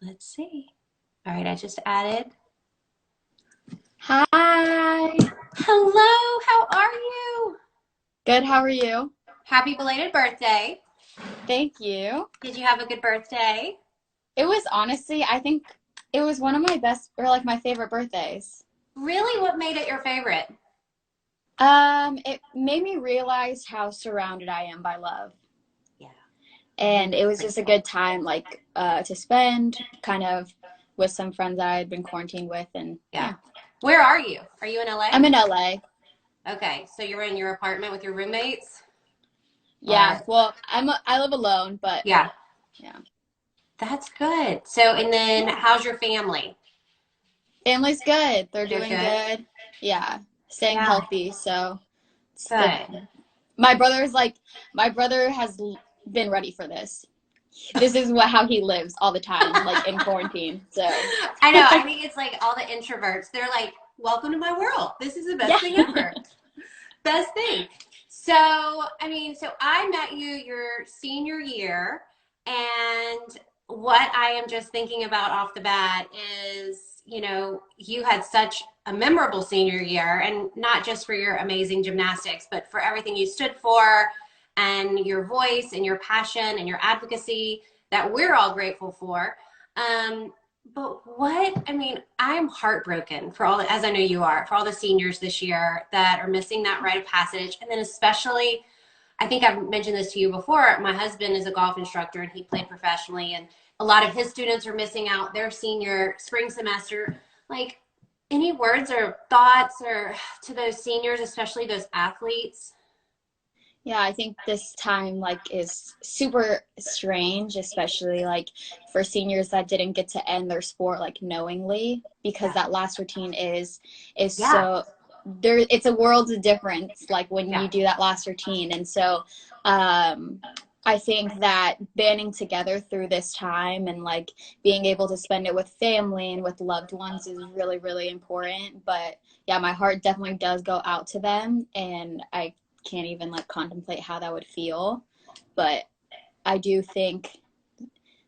Let's see. All right, I just added. Hi. Hello, how are you? Good, how are you? Happy belated birthday. Thank you. Did you have a good birthday? It was honestly, I think it was one of my best or like my favorite birthdays. Really, what made it your favorite? It made me realize how surrounded I am by love. Yeah, I'm And it very was just a grateful. good time to spend kind of with some friends that I had been quarantined with and Yeah. yeah. Where are you? Are you in LA? I'm in LA. Okay, so you're in your apartment with your roommates? Yeah, Or, well, I live alone, but yeah, yeah. that's good. So, and then Yeah. how's your family? Family's good. They're They're doing good? good. Yeah. Staying Yeah, healthy, so it's good. good. My brother's like, my brother has been ready for this. This is how he lives all the time, like in quarantine. So, I know. I think it's like all the introverts. They're like, welcome to my world. This is the best yeah. thing ever. Best thing. So, so I met you your senior year, and what I am just thinking about off the bat is, you had such a memorable senior year, and not just for your amazing gymnastics, but for everything you stood for and your voice and your passion and your advocacy that we're all grateful for. Um, I'm heartbroken for all, as I know you are, for all the seniors this year that are missing that rite of passage. And then especially, I think I've mentioned this to you before, my husband is a golf instructor and he played professionally, and a lot of his students are missing out their senior spring semester. Like, any words or thoughts or to those seniors, especially those athletes? Yeah, I think this time is super strange, especially like for seniors that didn't get to end their sport like knowingly because Yeah. that last routine is Yeah. so there it's a world of difference like when Yeah. you do that last routine. And so um I think that banding together through this time and like being able to spend it with family and with loved ones is really, really important. But yeah, my heart definitely does go out to them, and I can't even like contemplate how that would feel. But I do think,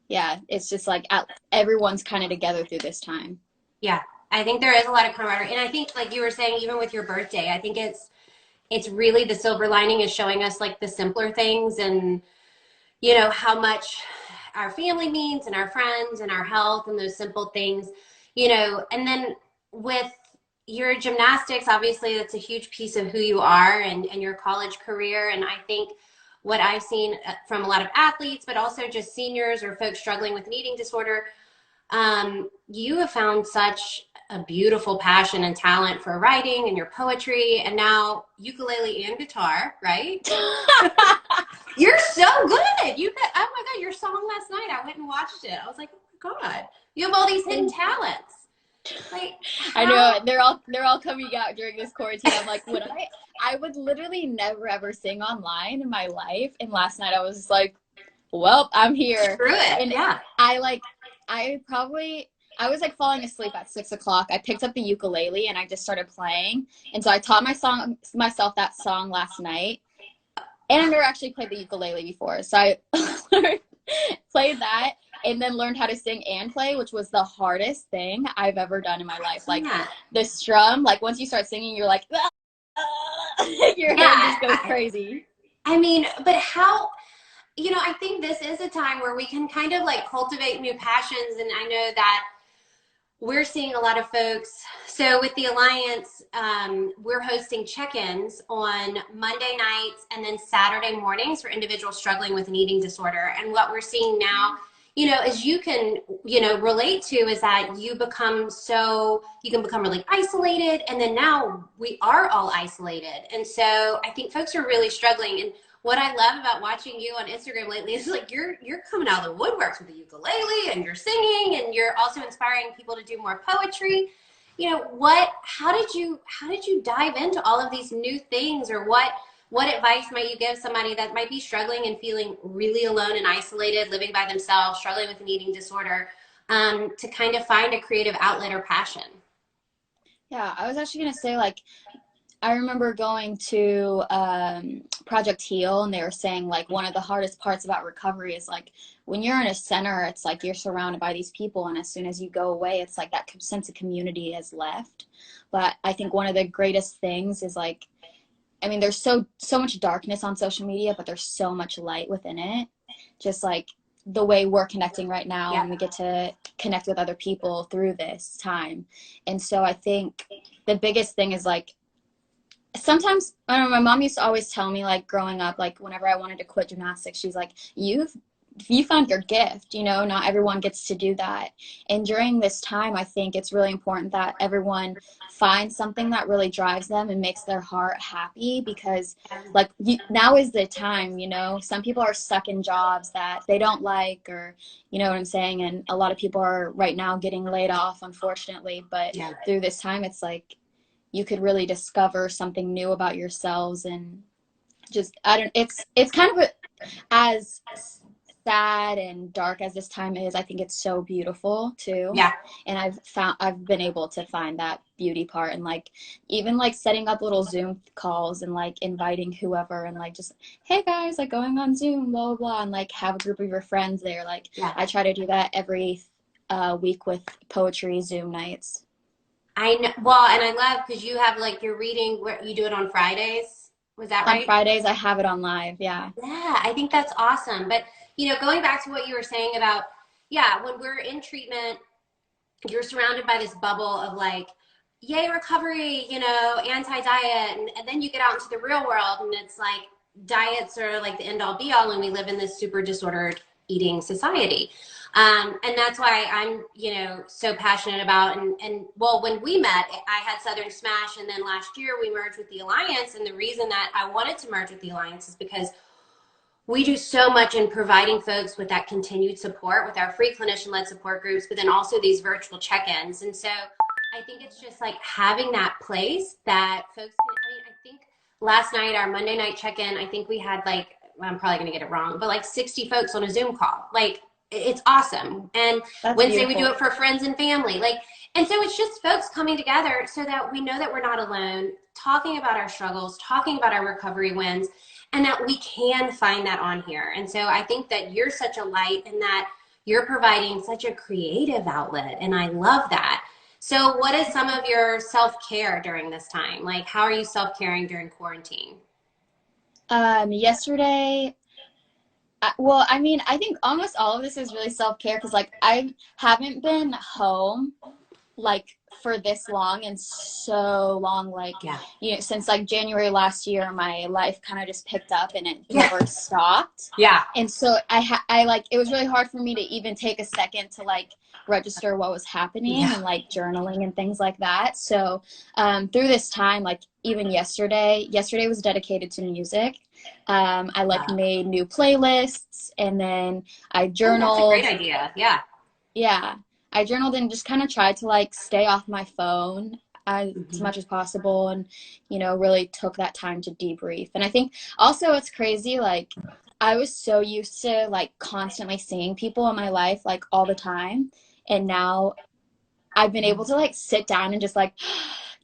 yeah, it's just like everyone's kind of together through this time. Yeah. I think there is a lot of camaraderie. And I think, like you were saying, even with your birthday, I think it's really the silver lining is showing us like the simpler things, and how much our family means and our friends and our health and those simple things, and then with your gymnastics, obviously that's a huge piece of who you are, and your college career. And I think what I've seen from a lot of athletes, but also just seniors or folks struggling with an eating disorder, you have found such a beautiful passion and talent for writing and your poetry, and now ukulele and guitar, right? You're so good. Oh my God, your song last night, I went and watched it. I was like, oh my God, you have all these hidden talents. Like, I know how? they're all coming out during this quarantine. I'm like, I would literally never ever sing online in my life. And last night I was just like, well, I'm here. Screw it. And Yeah. I like I was like falling asleep at 6 o'clock. I picked up the ukulele and I just started playing. And so I taught myself that song last night. And I've never actually played the ukulele before. So I played that and then learned how to sing and play, which was the hardest thing I've ever done in my life. Like Yeah. the strum, like once you start singing, you're like, your hand Yeah. just goes crazy. But how, I think this is a time where we can kind of like cultivate new passions. And I know that we're seeing a lot of folks. So with the Alliance, we're hosting check-ins on Monday nights and then Saturday mornings for individuals struggling with an eating disorder. And what we're seeing now, as you can, relate to, is that you can become really isolated. And then now we are all isolated. And so I think folks are really struggling. And what I love about watching you on Instagram lately is like you're coming out of the woodworks with the ukulele and you're singing, and you're also inspiring people to do more poetry. How did you dive into all of these new things, or what advice might you give somebody that might be struggling and feeling really alone and isolated, living by themselves, struggling with an eating disorder, to kind of find a creative outlet or passion? Yeah, I was actually gonna say like I remember going to Project Heal, and they were saying like one of the hardest parts about recovery is like when you're in a center, it's like you're surrounded by these people, and as soon as you go away, it's like that sense of community has left. But I think one of the greatest things is like, I mean, there's so much darkness on social media, but there's so much light within it. Just like the way we're connecting right now, Yeah. and we get to connect with other people through this time. And so I think the biggest thing is like, sometimes, I don't know, my mom used to always tell me, like growing up, like whenever I wanted to quit gymnastics, she's like, you found your gift, you know, not everyone gets to do that. And during this time, I think it's really important that everyone finds something that really drives them and makes their heart happy, because like now is the time, you know, some people are stuck in jobs that they don't like, or you know what I'm saying, and a lot of people are right now getting laid off, unfortunately. But Yeah. through this time, it's like you could really discover something new about yourselves. And just, I don't, it's kind of as sad and dark as this time is, I think it's so beautiful too. Yeah. And I've been able to find that beauty part, and like even like setting up little Zoom calls and like inviting whoever, and like just, hey guys, like going on Zoom, blah blah blah, and like have a group of your friends there. Like Yeah. I try to do that every week with poetry Zoom nights. I know. Well, and I love because you have like your reading where you do it on Fridays. Was that On right? Fridays I have it on live. Yeah. Yeah, I think that's awesome. But, you know, going back to what you were saying about, yeah, when we're in treatment, you're surrounded by this bubble of like, yay, recovery, you know, anti-diet. And then you get out into the real world and it's like diets are like the end all be all. And we live in this super disordered eating society. And that's why I'm, you know, so passionate about, and well, when we met, I had Southern Smash, and then last year we merged with the Alliance. And the reason that I wanted to merge with the Alliance is because we do so much in providing folks with that continued support with our free clinician-led support groups, but then also these virtual check-ins. And so I think it's just like having that place that folks can, I mean, I think last night, our Monday night check-in, I think we had like, well, I'm probably going to get it wrong, but like 60 folks on a Zoom call. Like, it's awesome. And That's Wednesday beautiful. we do it for friends and family. Like, and so it's just folks coming together so that we know that we're not alone, talking about our struggles, talking about our recovery wins, and that we can find that on here. And so I think that you're such a light and that you're providing such a creative outlet. And I love that. So what is some of your self-care during this time? Like, how are you self-caring during quarantine? Yesterday, well, I mean, I think almost all of this is really self-care, because like I haven't been home like for this long and so long, like, Yeah. you know, since like January last year, my life kind of just picked up and it Yeah. never stopped. Yeah. And so I like, it was really hard for me to even take a second to like register what was happening, Yeah. and like journaling and things like that. So through this time, like even yesterday was dedicated to music. I like made new playlists, and then I Oh, that's a great journaled. idea. Yeah. Yeah, I journaled and just kind of tried to like stay off my phone as Mhm. much as possible, and you know, really took that time to debrief. And I think also it's crazy, like I was so used to like constantly seeing people in my life like all the time, and now I've been able to like sit down and just like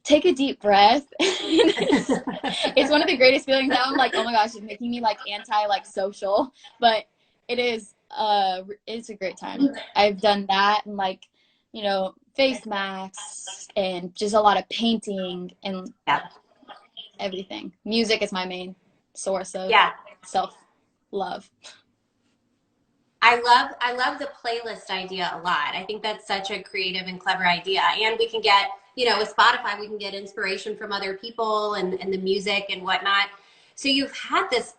take a deep breath. It's one of the greatest feelings. Now I'm like, oh my gosh, it's making me like anti like social, but it is it's a great time. I've done that, and like, you know, face masks and just a lot of painting and Yeah. everything. Music is my main source of Yeah. self love. I love the playlist idea a lot. I think that's such a creative and clever idea. And we can get, you know, with Spotify, we can get inspiration from other people and the music and whatnot. So you've had this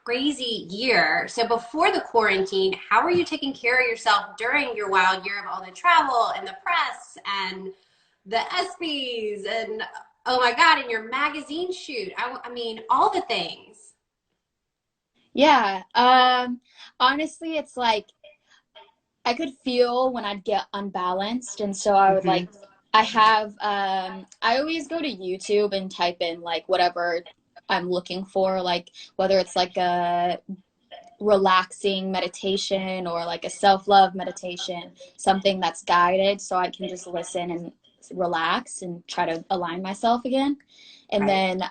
crazy year. So before the quarantine, how are you taking care of yourself during your wild year of all the travel and the press and the ESPYs and oh my God, and your magazine shoot? I mean, all the things. Yeah. Honestly, it's like I could feel when I'd get unbalanced, and so I would like, I have I always go to YouTube and type in like whatever I'm looking for, like whether it's like a relaxing meditation or like a self-love meditation, something that's guided so I can just listen and relax and try to align myself again. And Right. then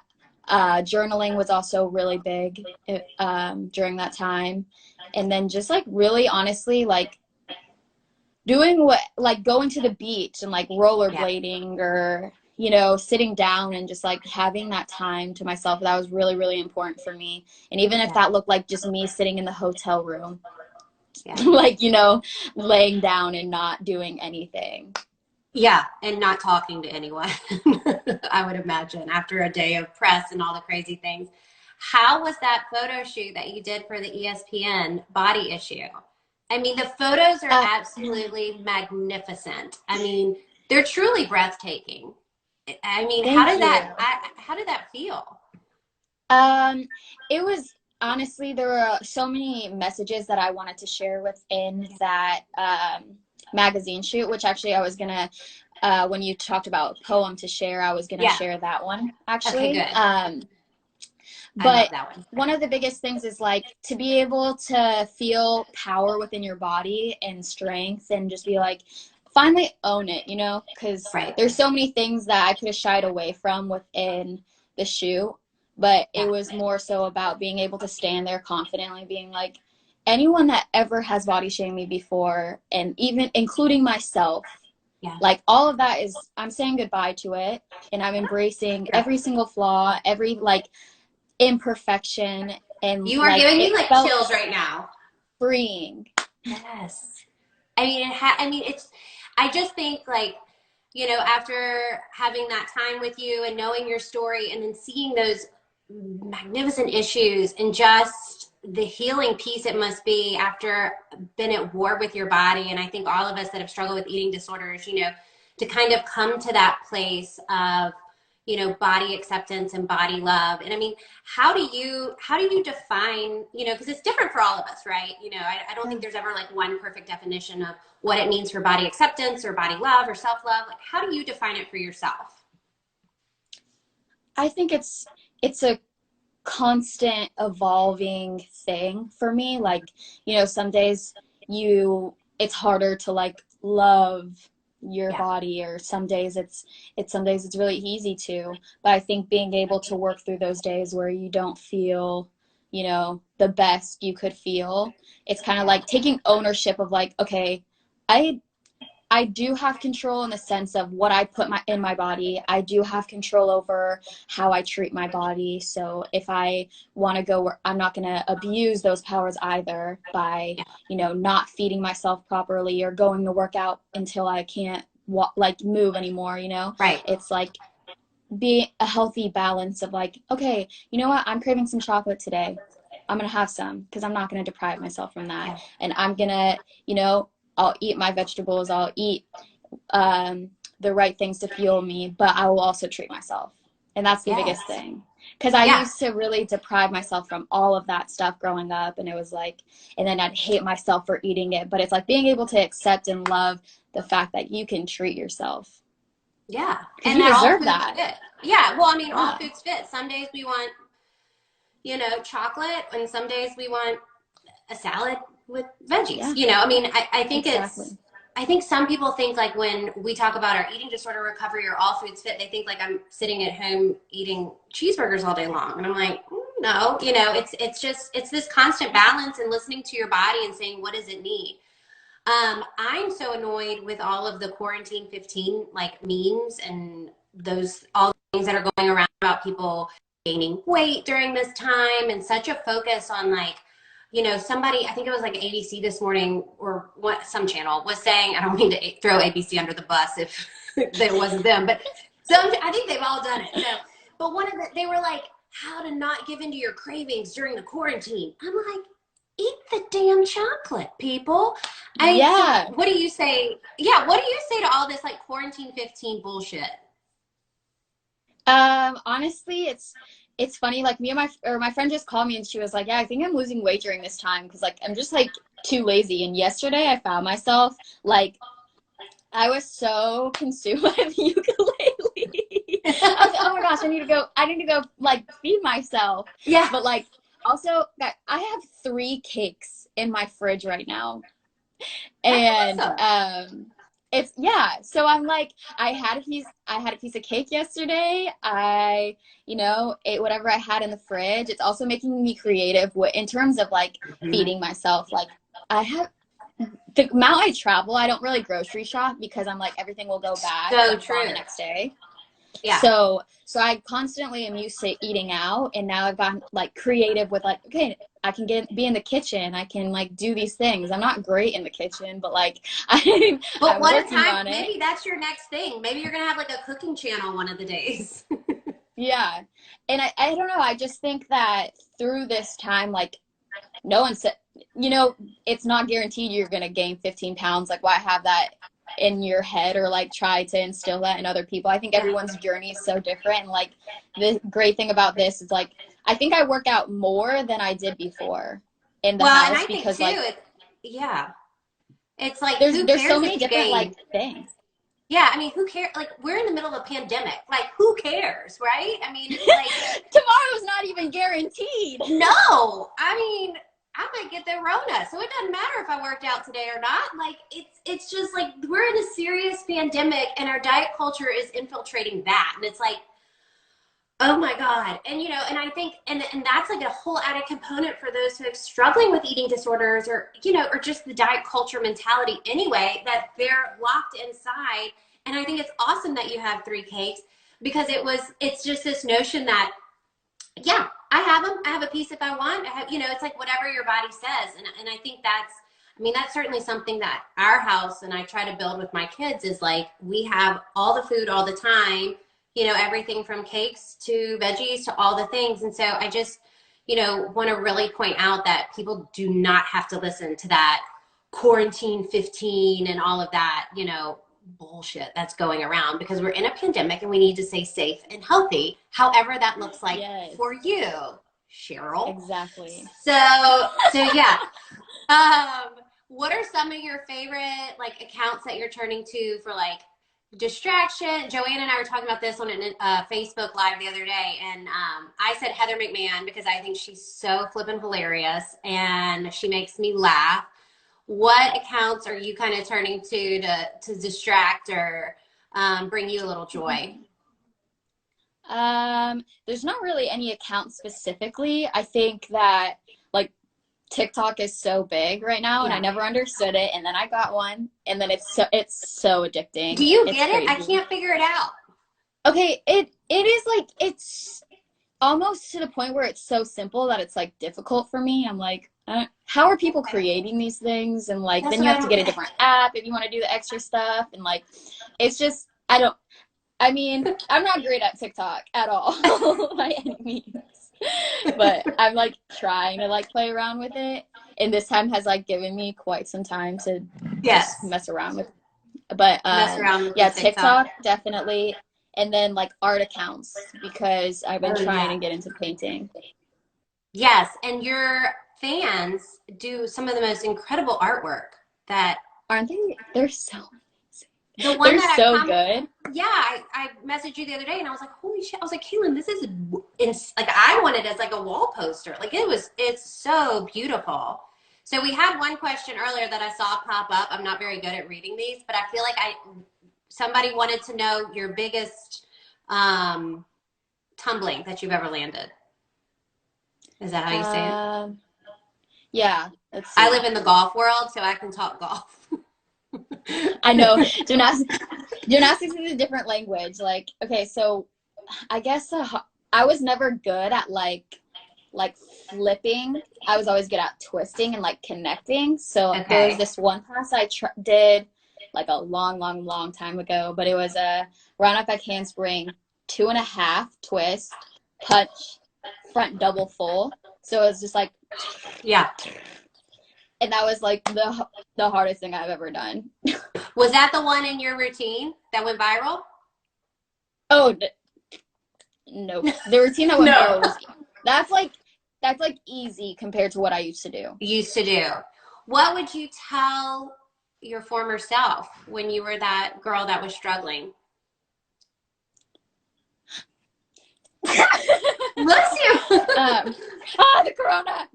journaling was also really big during that time. And then just like really honestly, like doing what, like going to the beach and like Yeah. rollerblading, or, you know, sitting down and just like having that time to myself, that was really, really important for me. And even if Yeah. that looked like just me sitting in the hotel room, Yeah. like, you know, laying down and not doing anything. Yeah, and not talking to anyone, I would imagine, after a day of press and all the crazy things. How was that photo shoot that you did for the ESPN body issue? I mean, the photos are Uh, absolutely magnificent. I mean, they're truly breathtaking. I mean, Thank you. how did that feel? Um, it was honestly, there were so many messages that I wanted to share within that magazine shoot, which actually I was gonna, when you talked about poem to share, I was gonna Yeah. share that one Okay, actually. good. I love But that one. one of the biggest things is like to be able to feel power within your body and strength, and just be like, finally own it, you know, because Right. there's so many things that I could have shied away from within the shoot, but it Yeah. was more so about being able to stand there confidently, being like, anyone that ever has body shamed me before, and even including myself, Yeah. like all of that is, I'm saying goodbye to it, and I'm embracing Yeah. every single flaw, every like imperfection, and You are like giving me it like felt chills right now. freeing. Yes. I mean, it's, I just think like, you know, after having that time with you and knowing your story and then seeing those magnificent issues and just the healing piece it must be after been at war with your body. And I think all of us that have struggled with eating disorders, you know, to kind of come to that place of, you know, body acceptance and body love. And I mean, how do you define, you know, because it's different for all of us, right? You know, I don't think there's ever like one perfect definition of what it means for body acceptance or body love or self-love. Like, how do you define it for yourself? I think it's a constant evolving thing for me. Like, you know, some days it's harder to like love your Yeah. body, or some days some days it's really easy to. But I think being able to work through those days where you don't feel, you know, the best you could feel, it's kind of Yeah. like taking ownership of like, okay, I I do have control in the sense of what I put in my body. I do have control over how I treat my body. So if I want to go where, I'm not going to abuse those powers either by, Yeah. you know, not feeding myself properly or going to work out until I can't like move anymore, you know. Right. It's like be a healthy balance of like, okay, you know what? I'm craving some chocolate today. I'm going to have some because I'm not going to deprive myself from that. Yeah. And I'm going to, you know, I'll eat my vegetables. I'll eat the right things to fuel me, but I will also treat myself. And that's the biggest Yes. thing. Because I Yeah. used to really deprive myself from all of that stuff growing up. And it was like, and then I'd hate myself for eating it. But it's like being able to accept and love the fact that you can treat yourself Yeah. because And you that all deserve foods that. fit. Yeah. Well, I mean, all Yeah. foods fit. Some days we want, you know, chocolate, and some days we want a salad with veggies. Yeah, You know, I mean, exactly. I think some people think like when we talk about our eating disorder recovery or all foods fit, they think like I'm sitting at home eating cheeseburgers all day long. And I'm like, no, you know, it's just, it's this constant balance and listening to your body and saying, what does it need? I'm so annoyed with all of the quarantine 15 like memes and those all the things that are going around about people gaining weight during this time and such a focus on like, you know, somebody, I think it was like ABC this morning or what some channel was saying, I don't mean to throw ABC under the bus if it wasn't them, but some, I think they've all done it. So, but one of the, they were like, how to not give into your cravings during the quarantine. I'm like, eat the damn chocolate, people. So Yeah. what do you say? Yeah, what do you say to all this like quarantine 15 bullshit? Honestly, it's funny. Like me and my friend just called me and she was like, "Yeah, I think I'm losing weight during this time because like I'm just like too lazy." And yesterday I found myself like I was so consumed by the ukulele. I was like, "Oh my gosh, I need to go like feed myself." Yeah. But like also that I have 3 cakes in my fridge right now. That's And awesome. It's yeah. So I'm like, I had a piece of cake yesterday. I, ate whatever I had in the fridge. It's also making me creative in terms of like Mhm. feeding myself. Like I have the amount I travel, I don't really grocery shop because I'm like everything will go bad because So I'm gone the true. next day. Yeah. So I constantly am used to eating out, and now I've gotten like creative with like, okay, I can be in the kitchen. I can like do these things. I'm not great in the kitchen, but like But I'm what a working time, on it. maybe that's your next thing. Maybe you're gonna have like a cooking channel one of the days. Yeah. And I don't know, I just think that through this time, like no one said, it's not guaranteed you're gonna gain 15 pounds. Like why have that in your head or like try to instill that in other people? I think Yeah. everyone's journey is so different. And like the great thing about this is like I think I work out more than I did before in the Well, and house I think because too, like yeah, it's like who there's so cares many if you different like gain? things. Yeah, I mean, who cares? Like, we're in the middle of a pandemic. Like, who cares, right? I mean, it's like, Tomorrow's not even guaranteed. no. I mean, I might get the Rona, so it doesn't matter if I worked out today or not. Like, it's just like we're in a serious pandemic, and our diet culture is infiltrating that, and it's like, oh my God. And and I think and that's like a whole added component for those who are struggling with eating disorders or or just the diet culture mentality anyway, that they're locked inside. And I think it's awesome that you have three cakes because it's just this notion that yeah, I have them. I have a piece if I want. I have, it's like whatever your body says. And I think I mean, that's certainly something that our house and I try to build with my kids is like we have all the food all the time, everything from cakes to veggies to all the things. And so I just, want to really point out that people do not have to listen to that quarantine 15 and all of that, bullshit that's going around because we're in a pandemic and we need to stay safe and healthy, however that looks like Yes, for you, Cheryl. exactly. So yeah. What are some of your favorite like accounts that you're turning to for like distraction? Joanne and I were talking about this on a Facebook Live the other day, and I said Heather McMahon because I think she's so flippin' hilarious and she makes me laugh. What accounts are you kind of turning to distract or bring you a little joy? There's not really any account specifically. I think that like TikTok is so big right now and I Yeah. never understood it, and then I got one and then it's so Do addicting. you It's get it? I crazy. can't figure it out. Okay, it is like it's almost to the point where it's so simple that it's like difficult for me. I'm like, how are people Okay. creating these things? And like That's then what you I have to don't get a get. different app if you want to do the extra stuff, and like it's just I don't I mean, I'm not great at TikTok at all by any means. But I'm like trying to like play around with it. And this time has like given me quite some time to just Yes. mess around with. But Mess around with the yeah, TikTok. TikTok definitely. And then like art accounts because I've been Oh trying yeah. to get into painting. Yes, and your fans do some of the most incredible artwork that Aren't they? They're so the one they're that I so comment good. yeah, I messaged you the other day and I was like, holy shit. I was like, Katelyn, this is like I want it as like a wall poster. Like it's so beautiful. So we had one question earlier that I saw pop up. I'm not very good at reading these, but I feel like somebody wanted to know your biggest um tumbling that you've ever landed. Is that how you say it? Um yeah, let's I live see. in the golf world, so I can talk golf. I know gymnastics is a different language. Like, okay, so I guess I was never good at like flipping. I was always good at twisting and like connecting. So there was Okay. this one class I did like a long, long, long time ago, but it was a round up back handspring, 2.5 twist, punch, front double full. So it was just like, Yeah. and that was like the hardest thing I've ever done. Was that the one in your routine that went viral? Oh, no, the routine that went No. viral was that's like easy compared to what I used to do. Used to do. What would you tell your former self when you were that girl that was struggling? Bless you. The corona.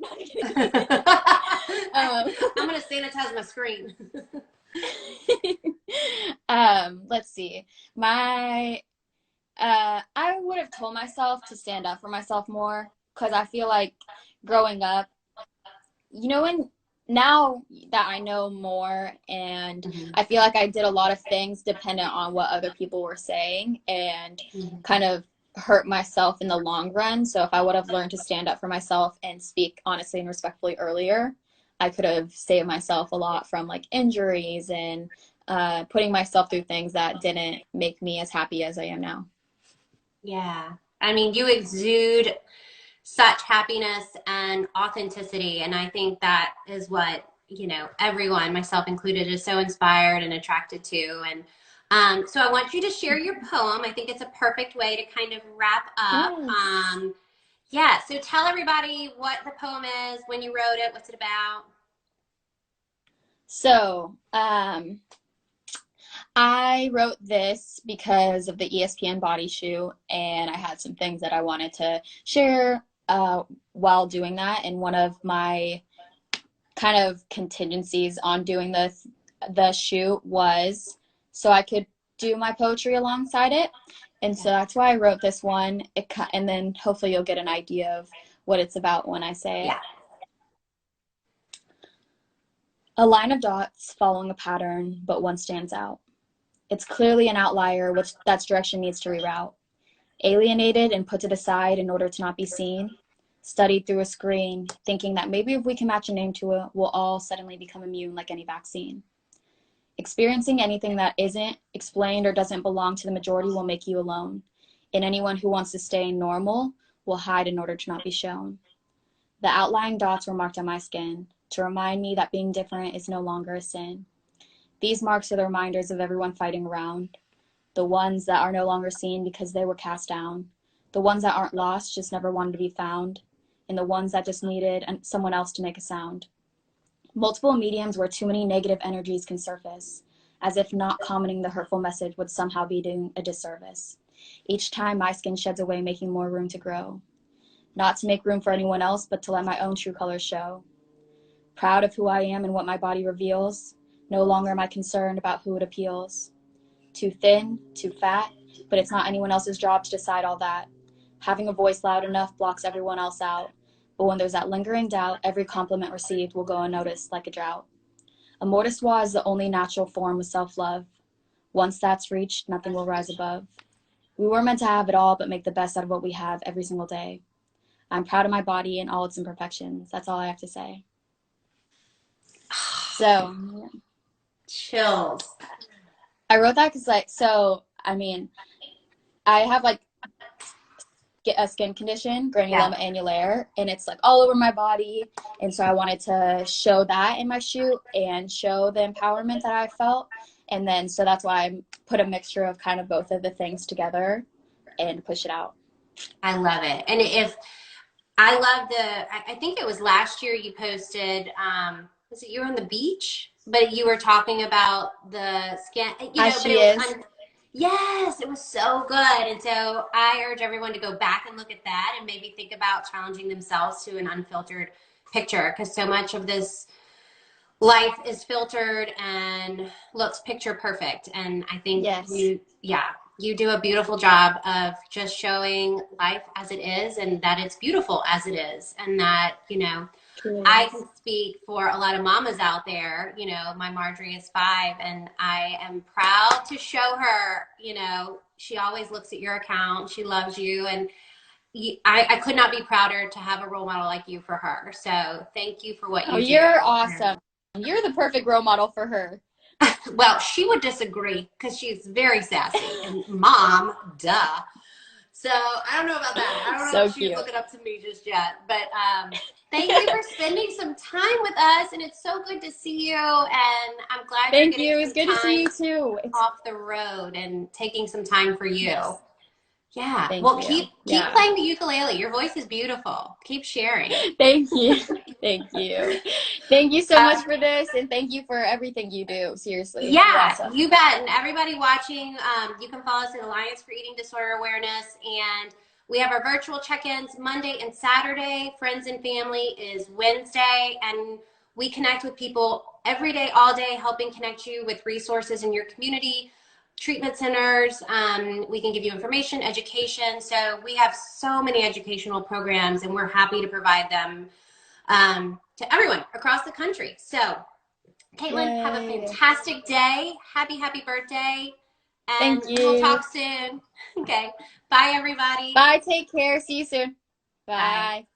I'm gonna sanitize my screen. Let's see. My I would have told myself to stand up for myself more because I feel like growing up, and now that I know more, and Mm-hmm. I feel like I did a lot of things dependent on what other people were saying and kind of hurt myself in the long run. So if I would have learned to stand up for myself and speak honestly and respectfully earlier, I could have saved myself a lot from like injuries and putting myself through things that didn't make me as happy as I am now. Yeah. I mean, you exude such happiness and authenticity. And I think that is what, everyone, myself included, is so inspired and attracted to. And so I want you to share your poem. I think it's a perfect way to kind of wrap up. Yes. Yeah. So tell everybody what the poem is, when you wrote it, what's it about. So, I wrote this because of the ESPN body shoe, and I had some things that I wanted to share while doing that. And one of my kind of contingencies on doing the shoot was so I could do my poetry alongside it. And so that's why I wrote this one. And then hopefully you'll get an idea of what it's about when I say it. Yeah. A line of dots following a pattern, but one stands out. It's clearly an outlier, which that's direction needs to reroute. Alienated and put to the side in order to not be seen. Studied through a screen, thinking that maybe if we can match a name to it, we'll all suddenly become immune like any vaccine. Experiencing anything that isn't explained or doesn't belong to the majority will make you alone. And anyone who wants to stay normal will hide in order to not be shown. The outlying dots were marked on my skin to remind me that being different is no longer a sin. These marks are the reminders of everyone fighting around. The ones that are no longer seen because they were cast down. The ones that aren't lost, just never wanted to be found. And the ones that just needed someone else to make a sound. Multiple mediums where too many negative energies can surface, as if not commenting the hurtful message would somehow be doing a disservice. Each time my skin sheds away, making more room to grow. Not to make room for anyone else, but to let my own true colors show. Proud of who I am and what my body reveals, no longer am I concerned about who it appeals. Too thin, too fat, but it's not anyone else's job to decide all that. Having a voice loud enough blocks everyone else out. But when there's that lingering doubt, every compliment received will go unnoticed like a drought. A mortiswa is the only natural form of self-love. Once that's reached, nothing will rise above. We were meant to have it all, but make the best out of what we have every single day. I'm proud of my body and all its imperfections. That's all I have to say. So, yeah. Chills. I wrote that because, I have a skin condition, granuloma annulare, and it's all over my body. And so I wanted to show that in my shoot and show the empowerment that I felt. And then, so that's why I put a mixture of kind of both of the things together and push it out. I love it. And if I love I think it was last year you posted, was it you were on the beach, but you were talking about the skin, As but she it is. was, yes, it was so good. And so I urge everyone to go back and look at that and maybe think about challenging themselves to an unfiltered picture, because so much of this life is filtered and looks picture perfect. And I think Yes. you do a beautiful job of just showing life as it is, and that it's beautiful as it is. And that, I can speak for a lot of mamas out there. My Marjorie is 5, and I am proud to show her, she always looks at your account. She loves you. And I could not be prouder to have a role model like you for her. So thank you for what you do. You're awesome. You're the perfect role model for her. Well, she would disagree because she's very sassy and mom, duh. So I don't know about that. I don't know if she's looking up to me just yet. But thank you for spending some time with us, and it's so good to see you. And I'm glad. Thank you. It's good to see you too. Off the road and taking some time for you. Yes. Yeah. Thank well, you. keep playing the ukulele. Your voice is beautiful. Keep sharing. Thank you. Thank you. Thank you so much for this, and thank you for everything you do. Seriously. Yeah, awesome. You bet. And everybody watching, you can follow us at Alliance for Eating Disorder Awareness. And we have our virtual check-ins Monday and Saturday. Friends and Family is Wednesday. And We connect with people every day, all day, helping connect you with resources in your community, treatment centers. We can give you information, education. So we have so many educational programs, and we're happy to provide them to everyone across the country. So, Katelyn, have a Yay. fantastic day. Happy, happy birthday. And Thank we'll you. talk soon. Okay. Bye, everybody. Bye. Take care. See you soon. Bye. Bye.